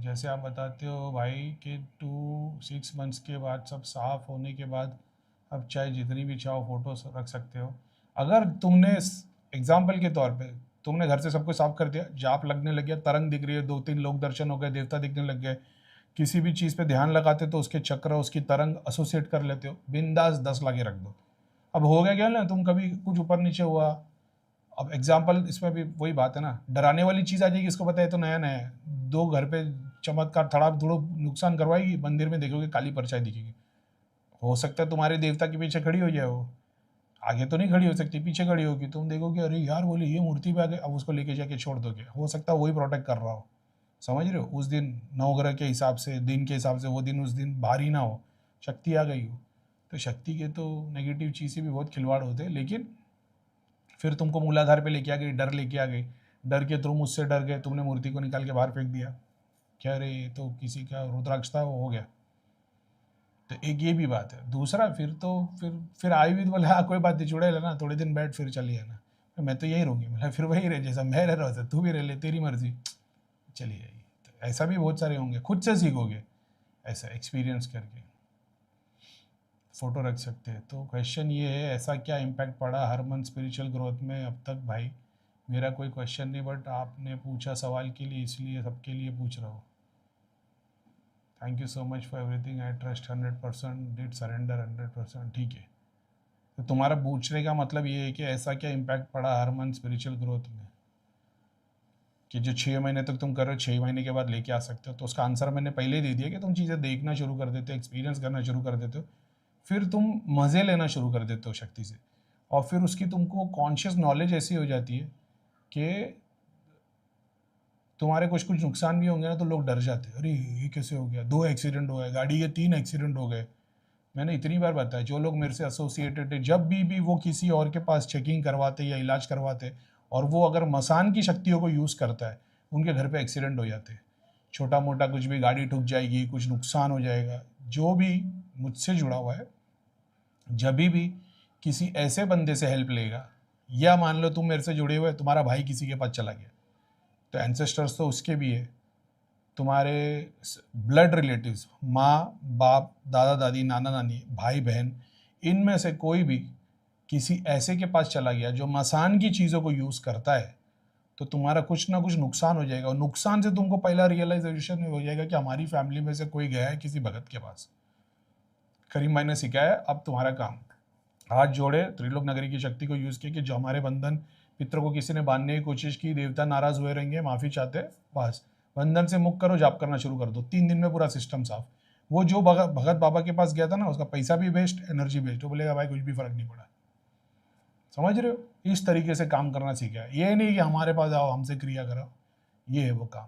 जैसे आप बताते हो भाई कि 2-6 मंथ्स के बाद सब साफ होने के बाद अब चाहे जितनी भी चाहो फोटोज रख सकते हो। अगर तुमने एग्जाम्पल के तौर पे तुमने घर से सब कुछ साफ कर दिया, जाप लगने लग गया, तरंग दिख रही है, 2-3 लोग दर्शन हो गए, देवता दिखने लग गए, किसी भी चीज़ पे ध्यान लगाते तो उसके चक्र उसकी तरंग एसोसिएट कर लेते हो, बिंदास 10 लाके रख दो। अब हो गया क्या ना, तुम कभी कुछ ऊपर नीचे हुआ, अब एग्जाम्पल इसमें भी वही बात है ना, डराने वाली चीज़ आ जाएगी, इसको पता है तो नया नया है, दो घर पे चमत्कार थोड़ा थोड़ा नुकसान करवाएगी, मंदिर में देखोगे काली परछाई दिखेगी। हो सकता है तुम्हारे देवता के पीछे खड़ी हो जाए, वो आगे तो नहीं खड़ी हो सकती, पीछे खड़ी होगी, तुम देखोगे अरे यार बोले ये मूर्ति पे आ गए, अब उसको लेके जाके छोड़ दोगे, हो सकता है वही प्रोटेक्ट कर रहा हो। समझ रहे हो, उस दिन नवग्रह के हिसाब से, दिन के हिसाब से वो दिन उस दिन भारी ना हो, शक्ति आ गई हो, तो शक्ति के तो नेगेटिव चीज़ें भी बहुत खिलवाड़ होते हैं। लेकिन फिर तुमको मूलाधार पे लेके आ गई, डर लेके आ गई, डर के थ्रू मुझसे डर गए, तुमने मूर्ति को निकाल के बाहर फेंक दिया, क्या रे ये तो किसी का रुद्राक्ष था, वो हो गया। तो एक ये भी बात है। दूसरा फिर तो फिर आई भी तो बोले हाँ कोई बात नहीं, जुड़े लेना, थोड़े दिन बैठ फिर चलिए ना, मैं तो यही रहूँगी, मतलब फिर वही रहे जैसा मैं रह रहा था, तू भी रह ले, तेरी मर्जी, चली जाएगी। तो ऐसा भी बहुत सारे होंगे, खुद से सीखोगे ऐसा एक्सपीरियंस करके, फ़ोटो रख सकते हैं। तो क्वेश्चन ये है, ऐसा क्या इम्पैक्ट पड़ा हर मंथ स्पिरिचुअल ग्रोथ में अब तक? भाई मेरा कोई क्वेश्चन नहीं, बट आपने पूछा सवाल के लिए, इसलिए सबके लिए पूछ रहा हूँ। Thank you so much for everything, I trust 100%, did surrender 100%। ठीक है, तो तुम्हारा पूछने का मतलब ये है कि ऐसा क्या इम्पैक्ट पड़ा हर मंथ स्पिरिचुअल ग्रोथ में, कि जो 6 महीने तक तुम कर रहे हो 6 महीने के बाद लेके आ सकते हो। तो उसका आंसर मैंने पहले ही दे दिया कि तुम चीज़ें देखना शुरू कर देते हो, एक्सपीरियंस करना शुरू कर देते हो, फिर तुम मज़े लेना शुरू कर देते हो शक्ति से, और फिर उसकी तुमको कॉन्शियस नॉलेज ऐसी हो जाती है कि तुम्हारे कुछ कुछ नुकसान भी होंगे ना तो लोग डर जाते हैं, अरे ये कैसे हो गया, 2 एक्सीडेंट हो गए, गाड़ी के 3 एक्सीडेंट हो गए। मैंने इतनी बार बताया, जो लोग मेरे से एसोसिएटेड है, जब भी वो किसी और के पास चेकिंग करवाते या इलाज करवाते, और वो अगर मसान की शक्तियों को यूज़ करता है, उनके घर पे एक्सीडेंट हो जाते हैं। छोटा मोटा कुछ भी, गाड़ी ठुक जाएगी, कुछ नुकसान हो जाएगा। जो भी मुझसे जुड़ा हुआ है, जब भी किसी ऐसे बंदे से हेल्प लेगा, या मान लो तुम मेरे से जुड़े हुए, तुम्हारा भाई किसी के पास चला गया, तो एंसेस्टर्स तो उसके भी है, तुम्हारे ब्लड रिलेटिव्स, माँ बाप, दादा दादी, नाना नानी, भाई बहन, इनमें से कोई भी किसी ऐसे के पास चला गया जो मसान की चीज़ों को यूज़ करता है, तो तुम्हारा कुछ ना कुछ नुकसान हो जाएगा। और नुकसान से तुमको पहला रियलाइजेशन हो जाएगा कि हमारी फैमिली में से कोई गया है किसी भगत के पास। करीम भाई ने सिखाया, अब तुम्हारा काम, हाथ जोड़े, त्रिलोक नगरी की शक्ति को यूज़ किया कि जो हमारे बंधन, पितर को किसी ने बांधने की कोशिश की, देवता नाराज हुए रहेंगे, माफ़ी चाहते, बस बंधन से मुक्त करो, जाप करना शुरू कर दो, 3 दिन में पूरा सिस्टम साफ। वो जो भगत बाबा के पास गया था ना, उसका पैसा भी वेस्ट, एनर्जी वेस्ट, वो बोलेगा भाई कुछ भी फर्क नहीं पड़ा। समझ रहे हो, इस तरीके से काम करना सीखा है। ये नहीं कि हमारे पास आओ हमसे क्रिया कराओ, ये है वो काम।